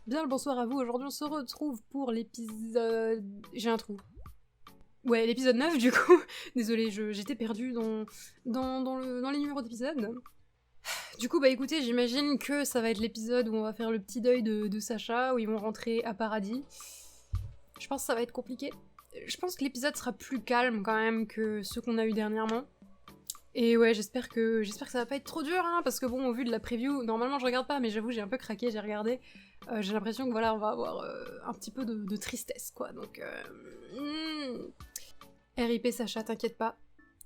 Bien le bonsoir à vous, aujourd'hui on se retrouve pour l'épisode... J'ai un trou. Ouais, l'épisode 9 du coup. Désolée, j'étais perdue dans les numéros d'épisode. Du coup, bah écoutez, j'imagine que ça va être l'épisode où on va faire le petit deuil de Sacha, où ils vont rentrer à Paradis. Je pense que ça va être compliqué. Je pense que l'épisode sera plus calme quand même que ceux qu'on a eu dernièrement. Et ouais, j'espère que ça va pas être trop dur, hein, parce que bon, au vu de la preview, normalement je regarde pas, mais j'avoue, j'ai un peu craqué, j'ai regardé. J'ai l'impression que voilà, on va avoir un petit peu de tristesse, quoi. Donc, RIP Sacha, t'inquiète pas,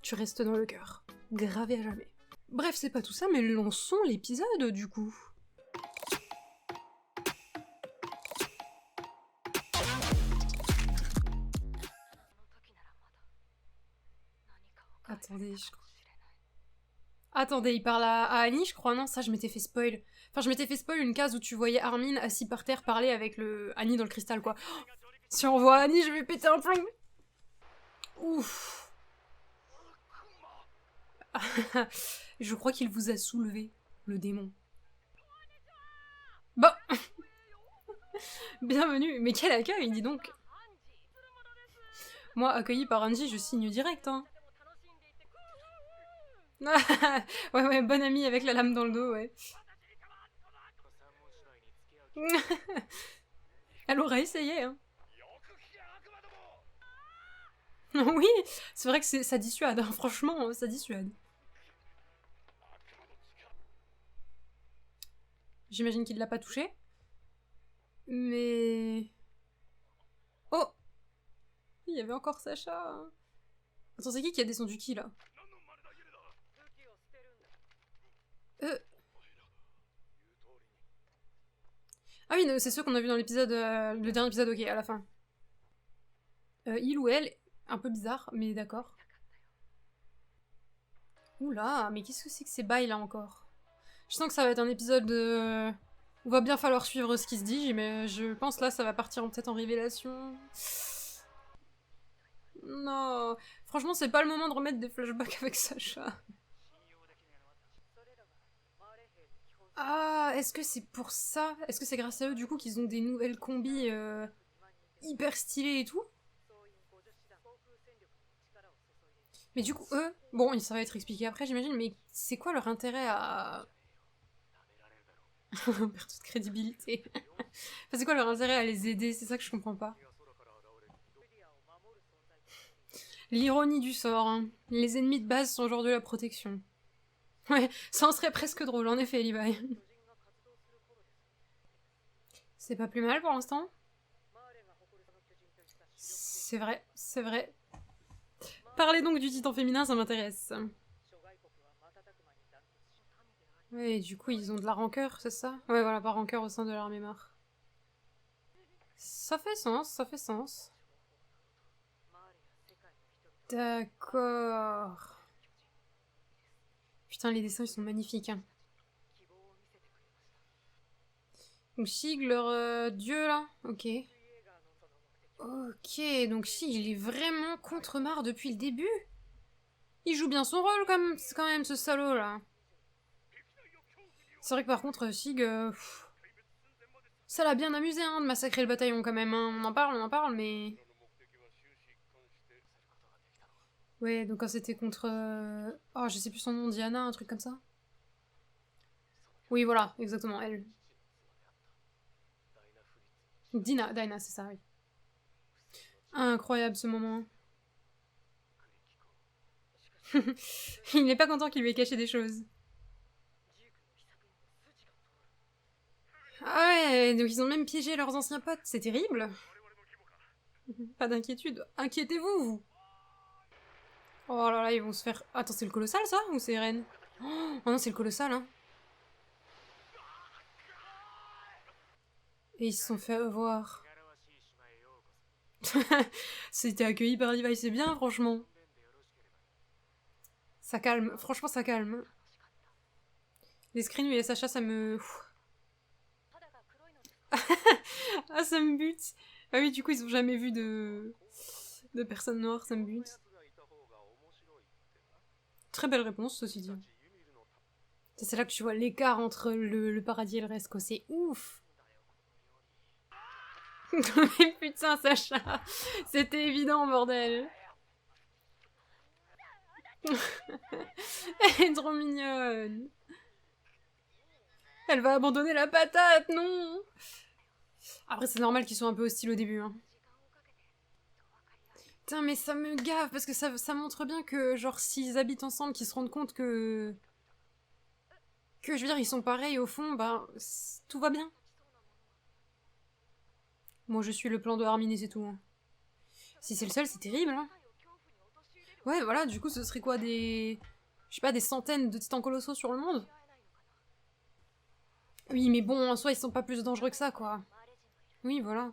tu restes dans le cœur, gravé à jamais. Bref, c'est pas tout ça, mais lançons l'épisode du coup. Attendez, Attendez, il parle à Annie, je crois, non? Ça, je m'étais fait spoil. Enfin, je m'étais fait spoil une case où tu voyais Armin assis par terre parler avec le Annie dans le cristal, quoi. Si on voit Annie, je vais péter un plomb. Ouf. Je crois qu'il vous a soulevé, le démon. Bon. Bienvenue. Mais quel accueil, dis donc. Moi, accueilli par Angie, je signe direct, hein. Ouais, bonne amie avec la lame dans le dos, ouais. Elle aurait essayé, hein. Oui, c'est vrai que ça dissuade, hein. Franchement, ça dissuade. J'imagine qu'il l'a pas touché. Mais... Oh! Il y avait encore Sacha. Attends, c'est qui a descendu qui, là? Euh... Ah oui, c'est ceux qu'on a vu dans l'épisode... le dernier épisode, ok, à la fin. Il ou elle, un peu bizarre, mais d'accord. Oula, mais qu'est-ce que c'est que ces bails, là, encore? Je sens que ça va être un épisode de... où va bien falloir suivre ce qui se dit, mais je pense là, ça va partir peut-être en révélation. Non, franchement, c'est pas le moment de remettre des flashbacks avec Sacha. Ah, est-ce que c'est pour ça? Est-ce que c'est grâce à eux, du coup, qu'ils ont des nouvelles combis hyper stylées et tout? Mais du coup, eux, bon, ça va être expliqué après, j'imagine, mais c'est quoi leur intérêt à... perdre toute crédibilité. Enfin, c'est quoi leur intérêt à les aider? C'est ça que je comprends pas. L'ironie du sort, hein. Les ennemis de base sont aujourd'hui la protection. Ouais, ça en serait presque drôle, en effet, Levi. C'est pas plus mal pour l'instant. C'est vrai, c'est vrai. Parlez donc du titan féminin, ça m'intéresse. Ouais, du coup, ils ont de la rancœur, c'est ça? Ouais, voilà, pas rancœur au sein de leur mémoire. Ça fait sens, ça fait sens. D'accord. Putain, les dessins, ils sont magnifiques, hein. Donc Sig, leur dieu, là? Ok. Ok, donc Sig, il est vraiment contre Mar depuis le début? Il joue bien son rôle, quand même, ce salaud, là. C'est vrai que par contre, Sig, ça l'a bien amusé, hein, de massacrer le bataillon, quand même, hein. On en parle, mais... Ouais, donc quand c'était contre... Oh, je sais plus son nom, Diana, un truc comme ça. Oui, voilà, exactement, elle. Dinah, c'est ça, oui. Incroyable, ce moment. Il n'est pas content qu'il lui ait caché des choses. Ah ouais, donc ils ont même piégé leurs anciens potes, c'est terrible. Pas d'inquiétude. Inquiétez-vous, vous. Oh là là, ils vont se faire... Attends, c'est le colossal, ça? Ou c'est Ren? Oh non, c'est le colossal, hein. Et ils se sont fait avoir. C'était accueilli par Levi, c'est bien, franchement. Ça calme, franchement, ça calme. Les screens, et Sacha, ça me... Ah, ça me bute. Ah oui, du coup, ils ont jamais vu de personne noire, ça me bute. Très belle réponse, ceci dit. C'est là que tu vois l'écart entre le paradis et le reste, quoi. C'est ouf. Mais putain, Sacha, c'était évident, bordel. Elle est trop mignonne. Elle va abandonner la patate, non. Après, c'est normal qu'ils soient un peu hostiles au début, hein. Putain, mais ça me gave, parce que ça montre bien que, genre, s'ils habitent ensemble, qu'ils se rendent compte que... je veux dire, ils sont pareils, au fond, bah, tout va bien. Moi, je suis le plan de Armin et c'est tout, hein. Si c'est le seul, c'est terrible, hein. Ouais, voilà, du coup, ce serait quoi, des... je sais pas, des centaines de titans colossaux sur le monde? Oui, mais bon, en soi, ils sont pas plus dangereux que ça, quoi. Oui, voilà.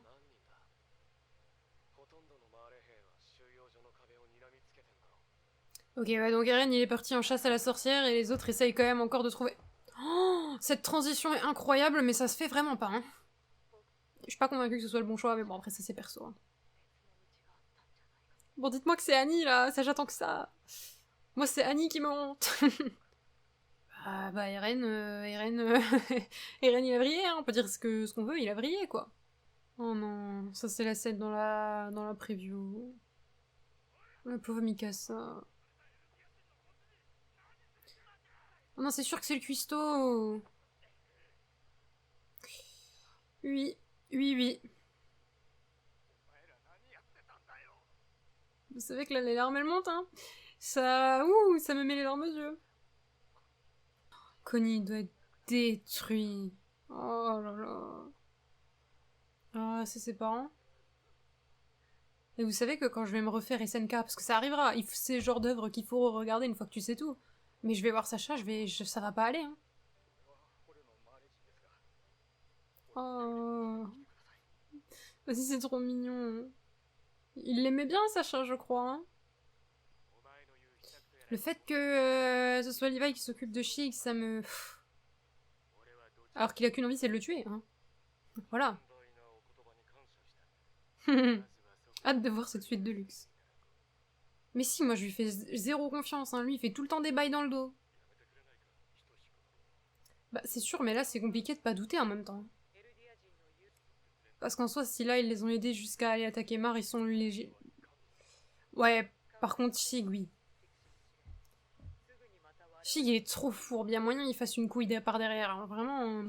Ok, ouais, donc Eren, il est parti en chasse à la sorcière et les autres essayent quand même encore de trouver... Oh, cette transition est incroyable, mais ça se fait vraiment pas, hein. Je suis pas convaincue que ce soit le bon choix, mais bon, après, ça c'est perso, hein. Bon, dites-moi que c'est Annie, là, ça j'attends que ça. Moi, c'est Annie qui me hante. Ah, bah, Eren, Eren, il a vrillé, hein, on peut dire ce qu'on veut, il a vrillé, quoi. Oh non, ça c'est la scène dans la preview. La pauvre Mikasa. Oh non, c'est sûr que c'est le cuistot. Oui, oui, oui. Vous savez que là, les larmes, elles montent, hein. Ça... Ouh, ça me met les larmes aux yeux. Connie doit être détruit. Oh là là. Ah, c'est ses parents. Et vous savez que quand je vais me refaire SNK, parce que ça arrivera, c'est le genre d'œuvre qu'il faut regarder une fois que tu sais tout. Mais je vais voir Sacha, ça va pas aller, hein. Oh. Vas-y, c'est trop mignon. Il l'aimait bien, Sacha, je crois, hein. Le fait que ce soit Levi qui s'occupe de Shig, ça me... Alors qu'il a qu'une envie, c'est de le tuer, hein. Voilà. Hâte de voir cette suite de luxe. Mais si, moi je lui fais zéro confiance, hein. Lui il fait tout le temps des bails dans le dos. Bah c'est sûr, mais là c'est compliqué de pas douter en même temps. Parce qu'en soi, si là ils les ont aidés jusqu'à aller attaquer Mar, ils sont légers. Ouais, par contre Shig, oui. Shig il est trop fourbe, bien moyen il fasse une couille par derrière, hein. Vraiment...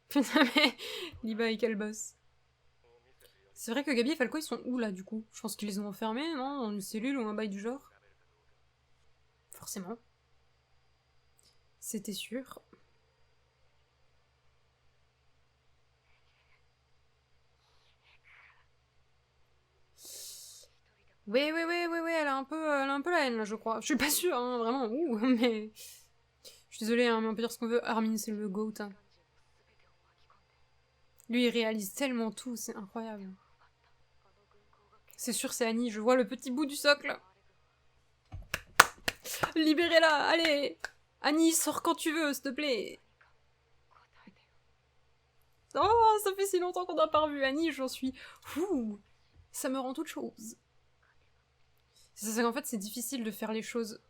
Putain mais... Levi quel boss. C'est vrai que Gabi et Falco, ils sont où là du coup? Je pense qu'ils les ont enfermés, non? Dans une cellule ou un bail du genre? Forcément. C'était sûr. Oui, elle a un peu la haine là, je crois. Je suis pas sûre, hein, vraiment, ouh, mais... Je suis désolée, hein, mais on peut dire ce qu'on veut, Armin c'est le GOAT. Hein. Lui il réalise tellement tout, c'est incroyable. C'est sûr, c'est Annie, je vois le petit bout du socle. Libérez-la, allez! Annie, sors quand tu veux, s'il te plaît. Oh, ça fait si longtemps qu'on n'a pas revu Annie, j'en suis... Ouh, ça me rend toute chose. C'est ça qu'en fait, c'est difficile de faire les choses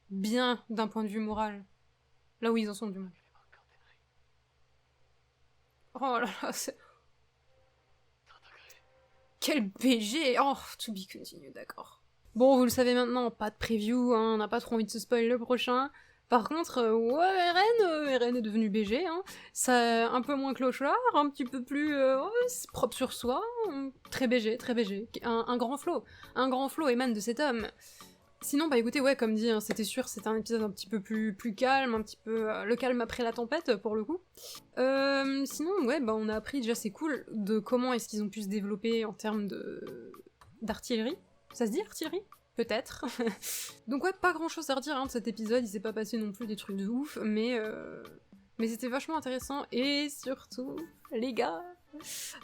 bien d'un point de vue moral. Là où ils en sont, du moins. Oh là là, c'est... Quel BG! Oh, to be continue, d'accord. Bon, vous le savez maintenant, pas de preview, hein, on n'a pas trop envie de se spoiler le prochain. Par contre, ouais, Eren est devenu BG, hein. Ça, un peu moins clochard, un petit peu plus propre sur soi, très BG, très BG. Un grand flow émane de cet homme. Sinon, bah écoutez, ouais, comme dit, hein, c'était sûr, c'était un épisode un petit peu plus calme, un petit peu le calme après la tempête, pour le coup. Sinon, ouais, bah on a appris, déjà c'est cool, de comment est-ce qu'ils ont pu se développer en termes d'artillerie. Ça se dit, artillerie? Peut-être. Donc ouais, pas grand-chose à redire hein, de cet épisode, il s'est pas passé non plus des trucs de ouf, mais c'était vachement intéressant, et surtout, les gars...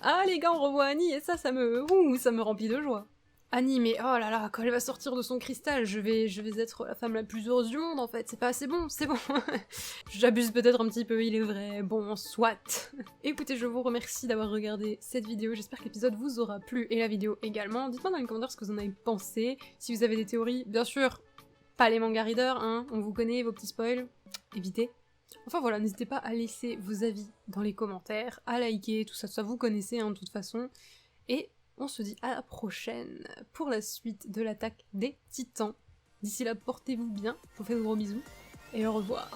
Ah les gars, on revoit Annie, et ça me remplit de joie. Annie, mais oh là là, quand elle va sortir de son cristal, je vais être la femme la plus heureuse du monde en fait, c'est pas assez bon, c'est bon. J'abuse peut-être un petit peu, il est vrai, bon, soit. Écoutez, je vous remercie d'avoir regardé cette vidéo, j'espère que l'épisode vous aura plu, et la vidéo également. Dites-moi dans les commentaires ce que vous en avez pensé, si vous avez des théories, bien sûr, pas les manga readers, hein, on vous connaît, vos petits spoils, évitez. Enfin voilà, n'hésitez pas à laisser vos avis dans les commentaires, à liker, tout ça vous connaissez de toute façon. Et on se dit à la prochaine pour la suite de l'attaque des titans. D'ici là, portez-vous bien, je vous fais de gros bisous, et au revoir.